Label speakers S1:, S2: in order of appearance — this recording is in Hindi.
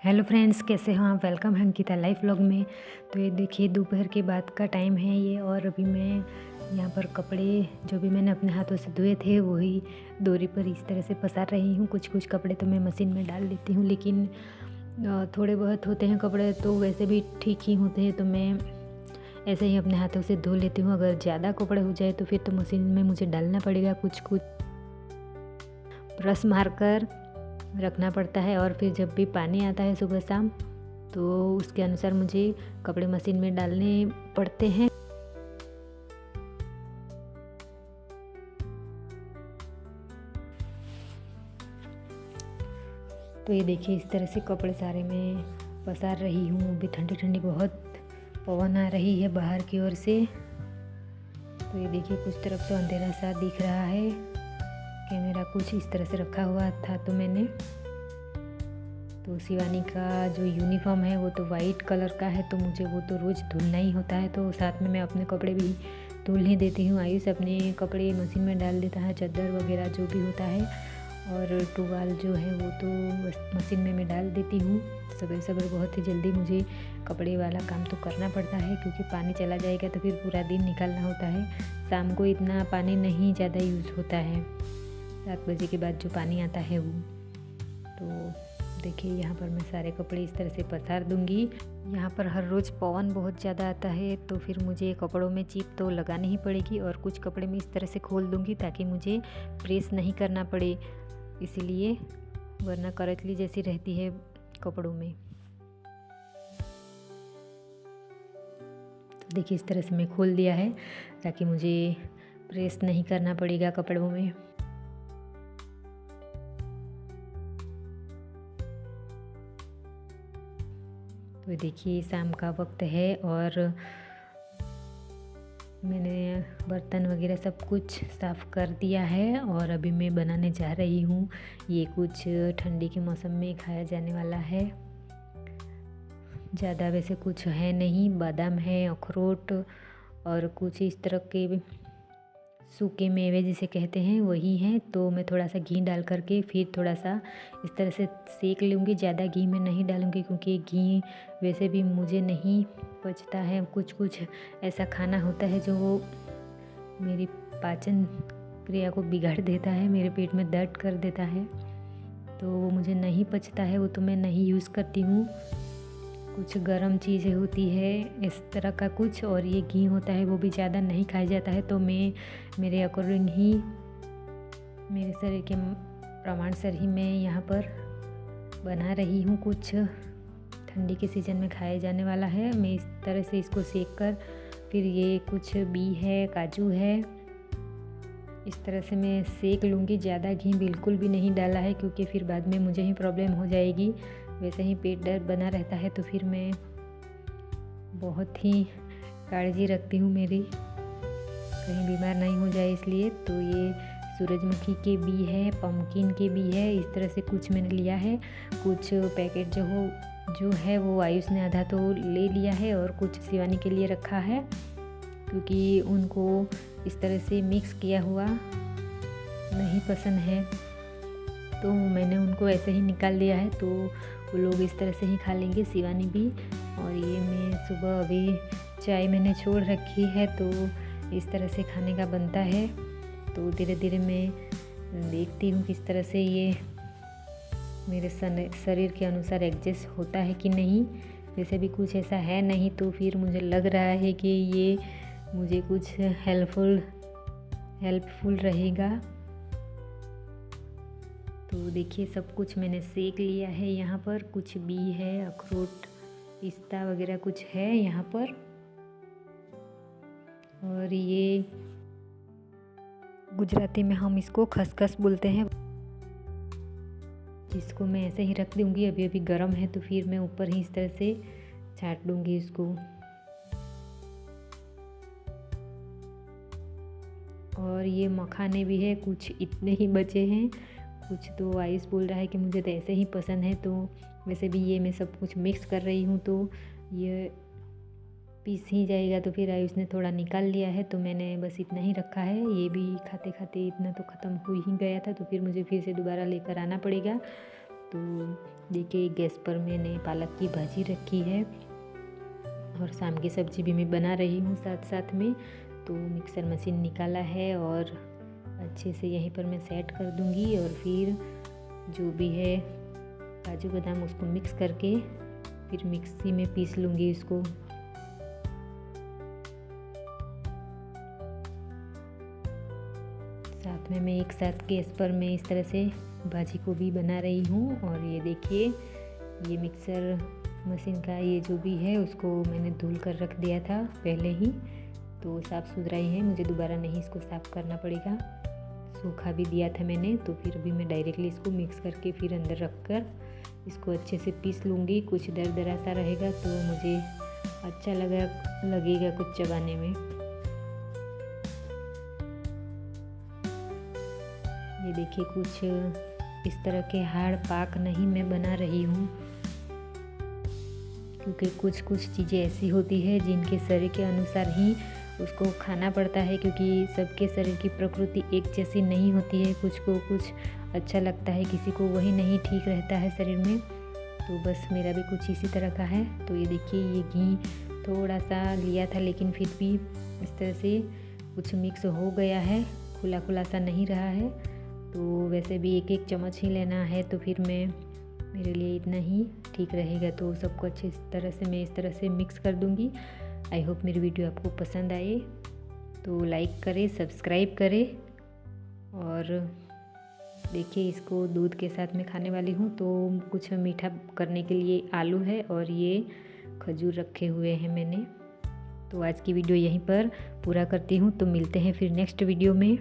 S1: हेलो फ्रेंड्स, कैसे हो आप। वेलकम है अंकिता लाइफ व्लॉग में। तो ये देखिए दोपहर के बाद का टाइम है ये, और अभी मैं यहाँ पर कपड़े जो भी मैंने अपने हाथों से धोए थे वही डोरी पर इस तरह से पसार रही हूँ। कुछ कुछ कपड़े तो मैं मशीन में डाल देती हूँ, लेकिन थोड़े बहुत होते हैं कपड़े तो वैसे भी ठीक ही होते हैं, तो मैं ऐसे ही अपने हाथों से धो लेती हूँ। अगर ज़्यादा कपड़े हो जाए तो फिर तो मशीन में मुझे डालना पड़ेगा, कुछ कुछ ब्रश मारकर रखना पड़ता है। और फिर जब भी पानी आता है सुबह शाम तो उसके अनुसार मुझे कपड़े मशीन में डालने पड़ते हैं। तो ये देखिए इस तरह से कपड़े सारे मैं पसार रही हूँ। अभी ठंडी ठंडी बहुत पवन आ रही है बाहर की ओर से। तो ये देखिए कुछ तरफ से अंधेरा सा दिख रहा है। कैमरा कुछ इस तरह से रखा हुआ था तो मैंने, तो शिवानी का जो यूनिफॉर्म है वो तो वाइट कलर का है, तो मुझे वो तो रोज़ धुलना ही होता है। तो साथ में मैं अपने कपड़े भी धुल ही देती हूँ। आयुष अपने कपड़े मशीन में डाल देता है, चादर वगैरह जो भी होता है, और टुवाल जो है वो तो मशीन में मैं डाल देती हूँ। सवेरे सवेरे बहुत ही जल्दी मुझे कपड़े वाला काम तो करना पड़ता है, क्योंकि पानी चला जाएगा तो फिर पूरा दिन निकालना होता है। शाम को इतना पानी नहीं ज़्यादा यूज़ होता है, 7 बजे के बाद जो पानी आता है वो। तो देखिए यहाँ पर मैं सारे कपड़े इस तरह से पसार दूंगी। यहाँ पर हर रोज़ पवन बहुत ज़्यादा आता है, तो फिर मुझे कपड़ों में चिप तो लगानी ही पड़ेगी, और कुछ कपड़े मैं इस तरह से खोल दूंगी ताकि मुझे प्रेस नहीं करना पड़े, इसीलिए, वरना करचली जैसी रहती है कपड़ों में। तो देखिए इस तरह से मैं खोल दिया है ताकि मुझे प्रेस नहीं करना पड़ेगा कपड़ों में। तो देखिए शाम का वक्त है और मैंने बर्तन वगैरह सब कुछ साफ़ कर दिया है, और अभी मैं बनाने जा रही हूँ। ये कुछ ठंडी के मौसम में खाया जाने वाला है। ज़्यादा वैसे कुछ है नहीं, बादाम है, अखरोट और कुछ इस तरह के सूखे मेवे जिसे कहते हैं वही हैं। तो मैं थोड़ा सा घी डाल करके फिर थोड़ा सा इस तरह से सेक लूँगी। ज़्यादा घी मैं नहीं डालूँगी क्योंकि घी वैसे भी मुझे नहीं पचता है। कुछ कुछ ऐसा खाना होता है जो मेरी पाचन क्रिया को बिगाड़ देता है, मेरे पेट में दर्द कर देता है, तो वो मुझे नहीं पचता है, वो तो मैं नहीं यूज़ करती हूँ। कुछ गर्म चीज़ें होती है इस तरह का कुछ, और ये घी होता है वो भी ज़्यादा नहीं खाया जाता है। तो मैं मेरे अकॉर्डिंग ही, मेरे शरीर के प्रमाण से ही मैं यहाँ पर बना रही हूँ। कुछ ठंडी के सीज़न में खाया जाने वाला है। मैं इस तरह से इसको सेक कर फिर ये कुछ बी है, काजू है, इस तरह से मैं सेक लूँगी। ज़्यादा घी बिल्कुल भी नहीं डाला है क्योंकि फिर बाद में मुझे ही प्रॉब्लम हो जाएगी। वैसे ही पेट दर्द बना रहता है, तो फिर मैं बहुत ही काळजी रखती हूँ मेरी, कहीं बीमार नहीं हो जाए इसलिए। तो ये सूरजमुखी के बी है, पम्पकिन के बी है, इस तरह से कुछ मैंने लिया है। कुछ पैकेट जो है वो आयुष ने आधा तो ले लिया है, और कुछ शिवानी के लिए रखा है क्योंकि उनको इस तरह से मिक्स किया हुआ नहीं पसंद है, तो मैंने उनको ऐसे ही निकाल दिया है। तो वो लोग इस तरह से ही खा लेंगे, शिवानी भी। और ये मैं सुबह अभी चाय मैंने छोड़ रखी है, तो इस तरह से खाने का बनता है। तो धीरे धीरे मैं देखती हूँ किस तरह से ये मेरे शरीर के अनुसार एडजस्ट होता है कि नहीं। वैसे भी कुछ ऐसा है नहीं, तो फिर मुझे लग रहा है कि ये मुझे कुछ हेल्पफुल रहेगा। तो देखिए सब कुछ मैंने सेक लिया है। यहाँ पर कुछ बी है, अखरोट, पिस्ता वगैरह कुछ है यहाँ पर। और ये गुजराती में हम इसको खसखस बोलते हैं, जिसको मैं ऐसे ही रख दूँगी। अभी अभी गर्म है तो फिर मैं ऊपर ही इस तरह से छाट दूँगी इसको। और ये मखाने भी है, कुछ इतने ही बचे हैं। कुछ तो आयुष बोल रहा है कि मुझे तो ऐसे ही पसंद है, तो वैसे भी ये मैं सब कुछ मिक्स कर रही हूँ तो ये पीस ही जाएगा। तो फिर आयुष ने थोड़ा निकाल लिया है, तो मैंने बस इतना ही रखा है। ये भी खाते खाते इतना तो ख़त्म हो ही गया था, तो फिर मुझे फिर से दोबारा लेकर आना पड़ेगा। तो देखिए गैस पर मैंने पालक की भाजी रखी है और शाम की सब्जी भी मैं बना रही हूँ साथ साथ में। तो मिक्सर मशीन निकाला है और अच्छे से यहीं पर मैं सेट कर दूँगी और फिर जो भी है काजू बादाम उसको मिक्स करके फिर मिक्सी में पीस लूँगी इसको। साथ में मैं एक साथ गैस पर मैं इस तरह से भाजी को भी बना रही हूँ। और ये देखिए ये मिक्सर मशीन का ये जो भी है उसको मैंने धुल कर रख दिया था पहले ही, तो साफ़ सुथरा ही है, मुझे दोबारा नहीं इसको साफ़ करना पड़ेगा। सूखा भी दिया था मैंने, तो फिर अभी मैं डायरेक्टली इसको मिक्स करके फिर अंदर रख कर इसको अच्छे से पीस लूँगी। कुछ दरदरा सा रहेगा तो मुझे अच्छा लगेगा कुछ चबाने में। ये देखिए कुछ इस तरह के हार्ड पाक नहीं मैं बना रही हूँ, क्योंकि कुछ कुछ चीज़ें ऐसी होती है जिनके शरीर के अनुसार ही उसको खाना पड़ता है, क्योंकि सबके शरीर की प्रकृति एक जैसी नहीं होती है। कुछ को कुछ अच्छा लगता है, किसी को वही नहीं ठीक रहता है शरीर में। तो बस मेरा भी कुछ इसी तरह का है। तो ये देखिए ये घी थोड़ा सा लिया था, लेकिन फिर भी इस तरह से कुछ मिक्स हो गया है, खुला खुला सा नहीं रहा है। तो वैसे भी एक एक चम्मच ही लेना है, तो फिर मेरे लिए इतना ही ठीक रहेगा। तो सबको अच्छी तरह से मैं इस तरह से मिक्स कर दूंगी। आई होप मेरी वीडियो आपको पसंद आए, तो लाइक करें, सब्सक्राइब करें। और देखिए इसको दूध के साथ में खाने वाली हूँ, तो कुछ मीठा करने के लिए आलू है और ये खजूर रखे हुए हैं मैंने। तो आज की वीडियो यहीं पर पूरा करती हूँ, तो मिलते हैं फिर नेक्स्ट वीडियो में।